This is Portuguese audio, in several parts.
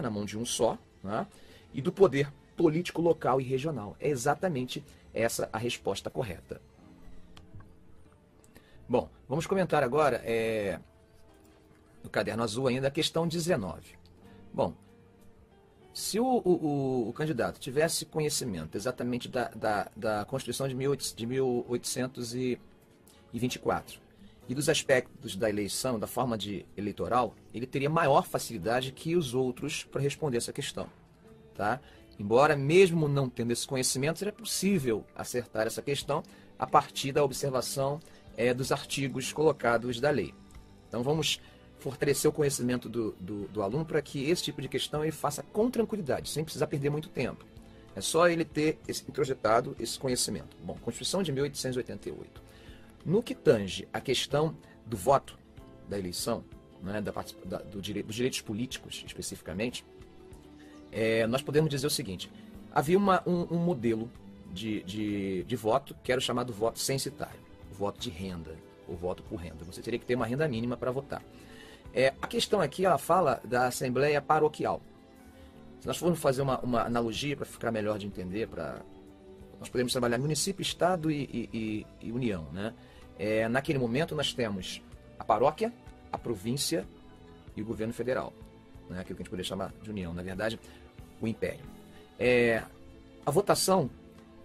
na mão de um só, né? E do poder político local e regional. É exatamente essa a resposta correta. Bom, vamos comentar agora no caderno azul ainda a questão 19. Bom, se o candidato tivesse conhecimento exatamente da Constituição de 1824 e dos aspectos da eleição, da forma eleitoral, ele teria maior facilidade que os outros para responder essa questão. Tá? Embora, mesmo não tendo esse conhecimento, seria possível acertar essa questão a partir da observação dos artigos colocados da lei. Então, vamos fortalecer o conhecimento do aluno para que esse tipo de questão ele faça com tranquilidade, sem precisar perder muito tempo. É só ele ter introjetado esse conhecimento. Bom, Constituição de 1888. No que tange a questão do voto, da eleição, né, dos direitos políticos especificamente, nós podemos dizer o seguinte: havia um modelo de voto que era o chamado voto censitário, o voto de renda, o voto por renda. Você teria que ter uma renda mínima para votar. A questão aqui, ela fala da Assembleia Paroquial. Se nós formos fazer uma analogia para ficar melhor de entender, nós podemos trabalhar município, estado e união, né? Naquele momento nós temos a paróquia, a província e o governo federal, né? Aquilo que a gente poderia chamar de união, na verdade, o império. A votação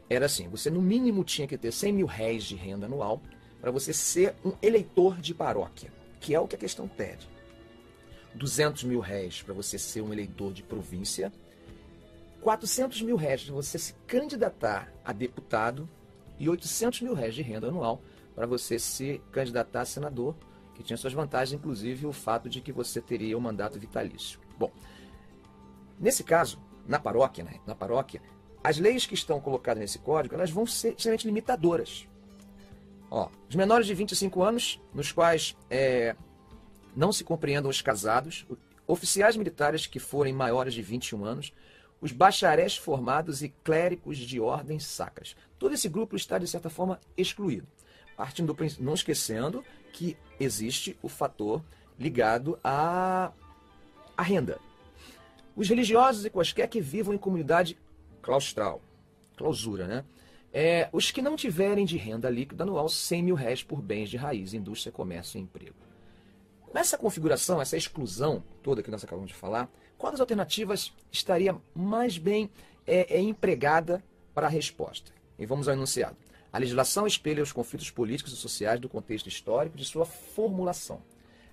era assim: você no mínimo tinha que ter 100 mil réis de renda anual para você ser um eleitor de paróquia, que é o que a questão pede. 200 mil réis para você ser um eleitor de província, 400 mil réis para você se candidatar a deputado e 800 mil réis de renda anual para você se candidatar a senador, que tinha suas vantagens, inclusive o fato de que você teria um mandato vitalício. Bom, nesse caso, na paróquia, as leis que estão colocadas nesse código, elas vão ser extremamente limitadoras. Os menores de 25 anos, nos quais não se compreendam os casados, oficiais militares que forem maiores de 21 anos, os bacharéis formados e clérigos de ordens sacras. Todo esse grupo está, de certa forma, excluído. Não esquecendo que existe o fator ligado à renda. Os religiosos e quaisquer que vivam em comunidade clausura, né? Os que não tiverem de renda líquida anual 100 mil réis por bens de raiz, indústria, comércio e emprego. Nessa configuração, essa exclusão toda que nós acabamos de falar, qual das alternativas estaria mais bem empregada para a resposta? E vamos ao enunciado. A legislação espelha os conflitos políticos e sociais do contexto histórico de sua formulação.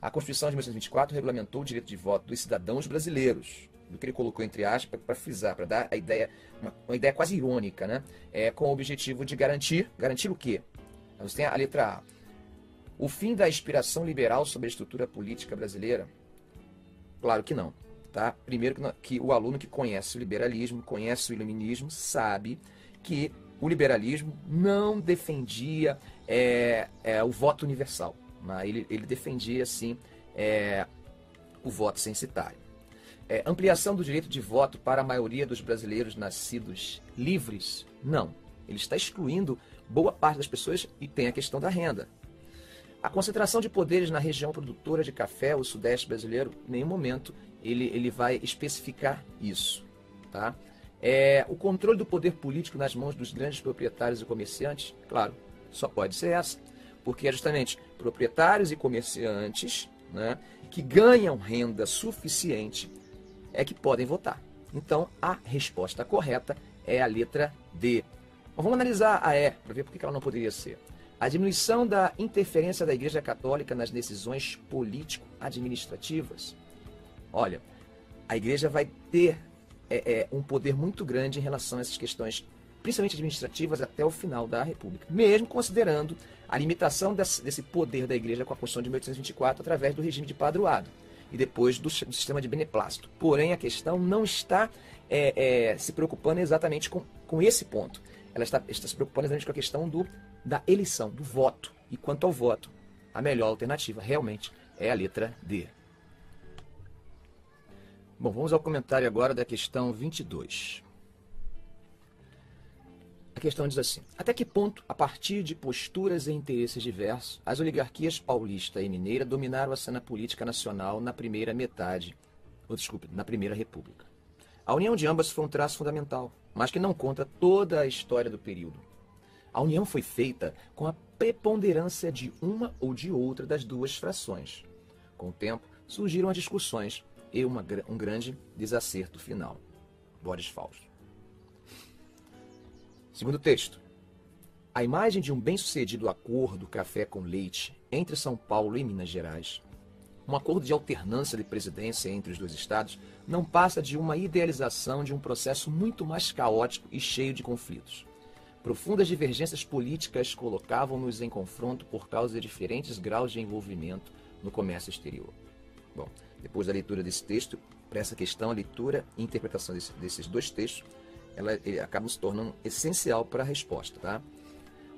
A Constituição de 1924 regulamentou o direito de voto dos cidadãos brasileiros, do que ele colocou entre aspas para frisar, para dar a ideia, uma ideia quase irônica, né? Com o objetivo de garantir o quê? Você tem a letra A. O fim da aspiração liberal sobre a estrutura política brasileira? Claro que não. Tá? Primeiro que o aluno que conhece o liberalismo, conhece o iluminismo, sabe que o liberalismo não defendia o voto universal. Né? Ele defendia, sim, o voto censitário. Ampliação do direito de voto para a maioria dos brasileiros nascidos livres? Não. Ele está excluindo boa parte das pessoas e tem a questão da renda. A concentração de poderes na região produtora de café, o sudeste brasileiro, em nenhum momento ele vai especificar isso. Tá? O controle do poder político nas mãos dos grandes proprietários e comerciantes, claro, só pode ser essa. Porque é justamente proprietários e comerciantes, né, que ganham renda suficiente que podem votar. Então, a resposta correta é a letra D. Mas vamos analisar a E, para ver por que ela não poderia ser. A diminuição da interferência da Igreja Católica nas decisões político-administrativas. Olha, a Igreja vai ter um poder muito grande em relação a essas questões, principalmente administrativas, até o final da República, mesmo considerando a limitação desse poder da Igreja com a Constituição de 1824 através do regime de padroado e depois do sistema de beneplácito. Porém, a questão não está se preocupando exatamente com esse ponto. Ela está se preocupando exatamente com a questão da eleição, do voto. E quanto ao voto, a melhor alternativa realmente é a letra D. Bom, vamos ao comentário agora da questão 22. A questão diz assim: até que ponto, a partir de posturas e interesses diversos, as oligarquias paulista e mineira dominaram a cena política nacional na primeira metade desculpe, na Primeira República. A união de ambas foi um traço fundamental, mas que não conta toda a história do período. A união foi feita com a preponderância de uma ou de outra das duas frações. Com o tempo, surgiram as discussões e um grande desacerto final. Boris Fausto. Segundo texto. A imagem de um bem-sucedido acordo café com leite entre São Paulo e Minas Gerais, um acordo de alternância de presidência entre os dois estados, não passa de uma idealização de um processo muito mais caótico e cheio de conflitos. Profundas divergências políticas colocavam-nos em confronto por causa de diferentes graus de envolvimento no comércio exterior. Bom, depois da leitura desse texto, para essa questão, a leitura e interpretação desses dois textos, ela acaba se tornando essencial para a resposta, tá?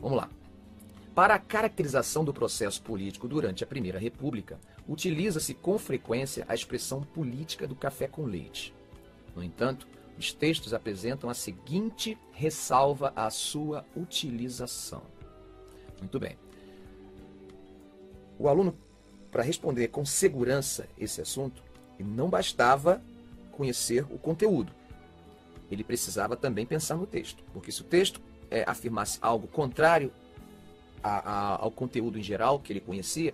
Vamos lá. Para a caracterização do processo político durante a Primeira República, utiliza-se com frequência a expressão política do café com leite. No entanto, os textos apresentam a seguinte ressalva à sua utilização. Muito bem. O aluno, para responder com segurança esse assunto, não bastava conhecer o conteúdo. Ele precisava também pensar no texto, porque se o texto afirmasse algo contrário ao conteúdo em geral que ele conhecia,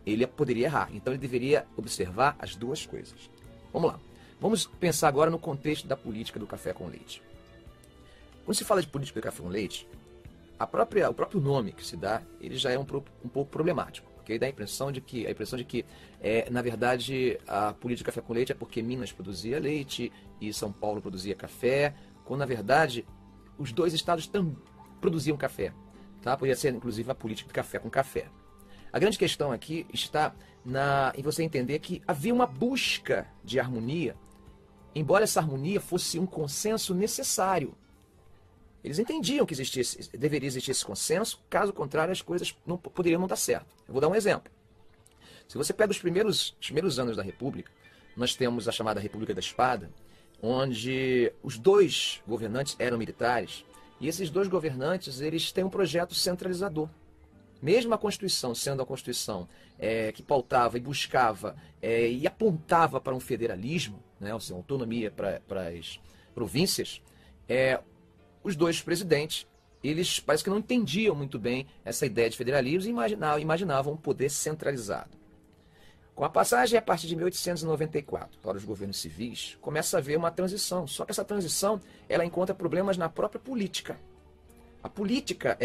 ele poderia errar. Então ele deveria observar as duas coisas. Vamos lá. Vamos pensar agora no contexto da política do café com leite. Quando se fala de política do café com leite, o próprio nome que se dá, ele já é um pouco problemático, porque dá a impressão de que, na verdade, a política do café com leite é porque Minas produzia leite e São Paulo produzia café, quando na verdade os dois estados também produziam café. Tá? Poderia ser, inclusive, a política do café com café. A grande questão aqui está em você entender que havia uma busca de harmonia, embora essa harmonia fosse um consenso necessário. Eles entendiam que deveria existir esse consenso, caso contrário as coisas poderiam não dar certo. Eu vou dar um exemplo. Se você pega os primeiros anos da República, nós temos a chamada República da Espada, onde os dois governantes eram militares, e esses dois governantes eles têm um projeto centralizador. Mesmo a Constituição sendo a Constituição que pautava e buscava e apontava para um federalismo, né, ou seja, autonomia para as províncias, os dois presidentes, eles parece que não entendiam muito bem essa ideia de federalismo e imaginavam um poder centralizado. Com a passagem a partir de 1894 para os governos civis, começa a haver uma transição. Só que essa transição ela encontra problemas na própria política. A política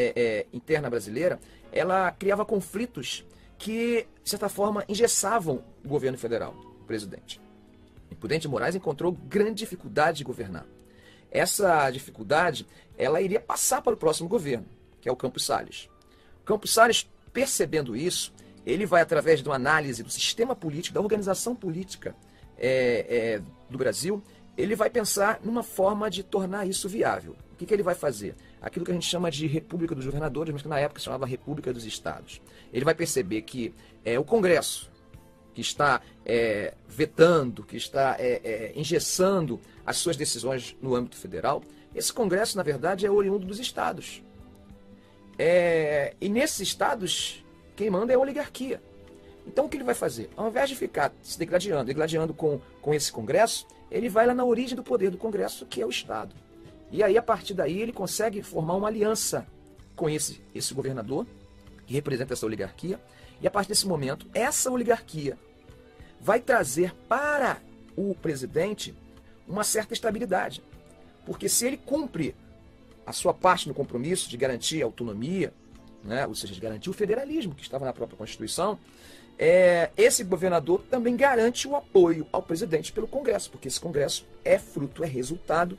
interna brasileira ela criava conflitos que, de certa forma, engessavam o governo federal, o presidente. E Prudente de Moraes encontrou grande dificuldade de governar. Essa dificuldade ela iria passar para o próximo governo, que é o Campos Salles. O Campos Salles, percebendo isso, ele vai, através de uma análise do sistema político, da organização política do Brasil, ele vai pensar numa forma de tornar isso viável. O que ele vai fazer? Aquilo que a gente chama de República dos Governadores, mas que na época se chamava República dos Estados. Ele vai perceber que o Congresso, que está vetando, que está engessando as suas decisões no âmbito federal, esse Congresso, na verdade, é oriundo dos estados. E nesses estados, quem manda é a oligarquia. Então o que ele vai fazer? Ao invés de ficar se degladiando com esse Congresso, ele vai lá na origem do poder do Congresso, que é o Estado. E aí, a partir daí, ele consegue formar uma aliança com esse governador, que representa essa oligarquia, e a partir desse momento, essa oligarquia vai trazer para o presidente uma certa estabilidade. Porque se ele cumpre a sua parte no compromisso de garantir a autonomia, né, ou seja, de garantir o federalismo que estava na própria Constituição, esse governador também garante o apoio ao presidente pelo Congresso, porque esse Congresso é resultado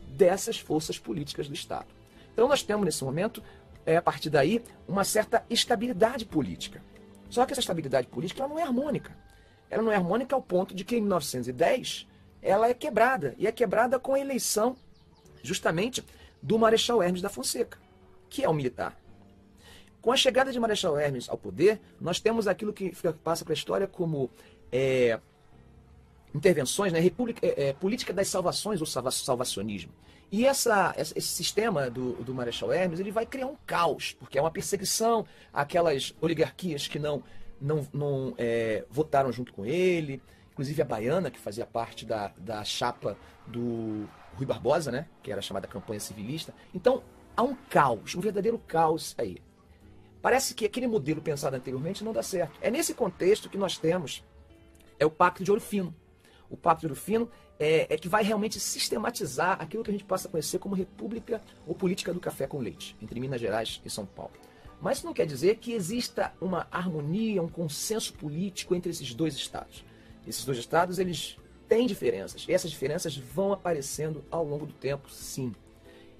dessas forças políticas do Estado. Então nós temos nesse momento, a partir daí, uma certa estabilidade política. Só que essa estabilidade política ela não é harmônica. Ela não é harmônica ao ponto de que em 1910 ela é quebrada. E é quebrada com a eleição justamente do Marechal Hermes da Fonseca, que é um militar. Com a chegada de Marechal Hermes ao poder, nós temos aquilo que passa para a história como intervenções, né, política das salvações ou salvacionismo. E esse sistema do Marechal Hermes ele vai criar um caos, porque é uma perseguição àquelas oligarquias que não votaram junto com ele. inclusive a baiana, que fazia parte da chapa do Rui Barbosa, né? Que era chamada campanha civilista. Então, há um caos, um verdadeiro caos aí. Parece que aquele modelo pensado anteriormente não dá certo. É nesse contexto que nós temos o Pacto de Ouro Fino. O Pacto de Ouro Fino é que vai realmente sistematizar aquilo que a gente passa a conhecer como república ou política do café com leite, entre Minas Gerais e São Paulo. Mas isso não quer dizer que exista uma harmonia, um consenso político entre esses dois estados. Esses dois estados, eles têm diferenças, e essas diferenças vão aparecendo ao longo do tempo, sim.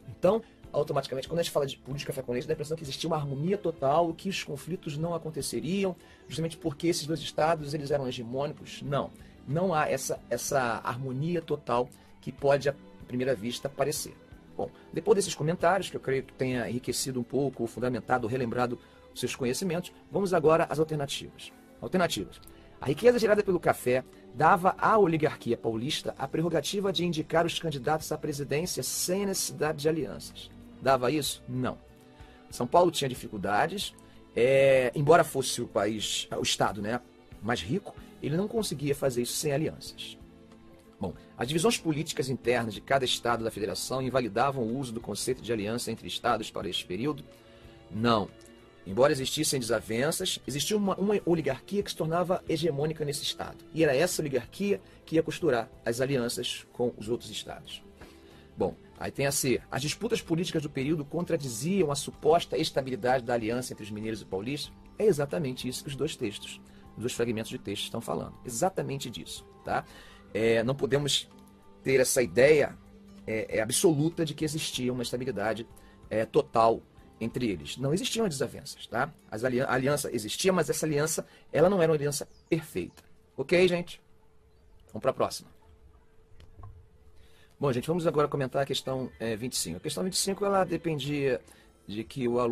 Então, automaticamente, quando a gente fala de política café com leite, dá a impressão que existia uma harmonia total, que os conflitos não aconteceriam, justamente porque esses dois estados eles eram hegemônicos. Não há essa harmonia total que pode, à primeira vista, parecer. Bom, depois desses comentários, que eu creio que tenha enriquecido um pouco, fundamentado, relembrado os seus conhecimentos, vamos agora às alternativas. Alternativas. A riqueza gerada pelo café dava à oligarquia paulista a prerrogativa de indicar os candidatos à presidência sem necessidade de alianças. Dava isso? Não. São Paulo tinha dificuldades, embora fosse o estado, né, mais rico, ele não conseguia fazer isso sem alianças. Bom, as divisões políticas internas de cada estado da federação invalidavam o uso do conceito de aliança entre estados para este período? Não. Embora existissem desavenças, existia uma oligarquia que se tornava hegemônica nesse estado. E era essa oligarquia que ia costurar as alianças com os outros estados. Bom, aí tem a C. As disputas políticas do período contradiziam a suposta estabilidade da aliança entre os mineiros e paulistas? É exatamente isso que os dois textos, os dois fragmentos de texto estão falando. Exatamente disso, tá? Não podemos ter essa ideia absoluta de que existia uma estabilidade total entre eles. Não existiam desavenças, tá? A aliança existia, mas essa aliança ela não era uma aliança perfeita. Ok, gente? Vamos para a próxima. Bom, gente, vamos agora comentar a questão 25. A questão 25 ela dependia de que o aluno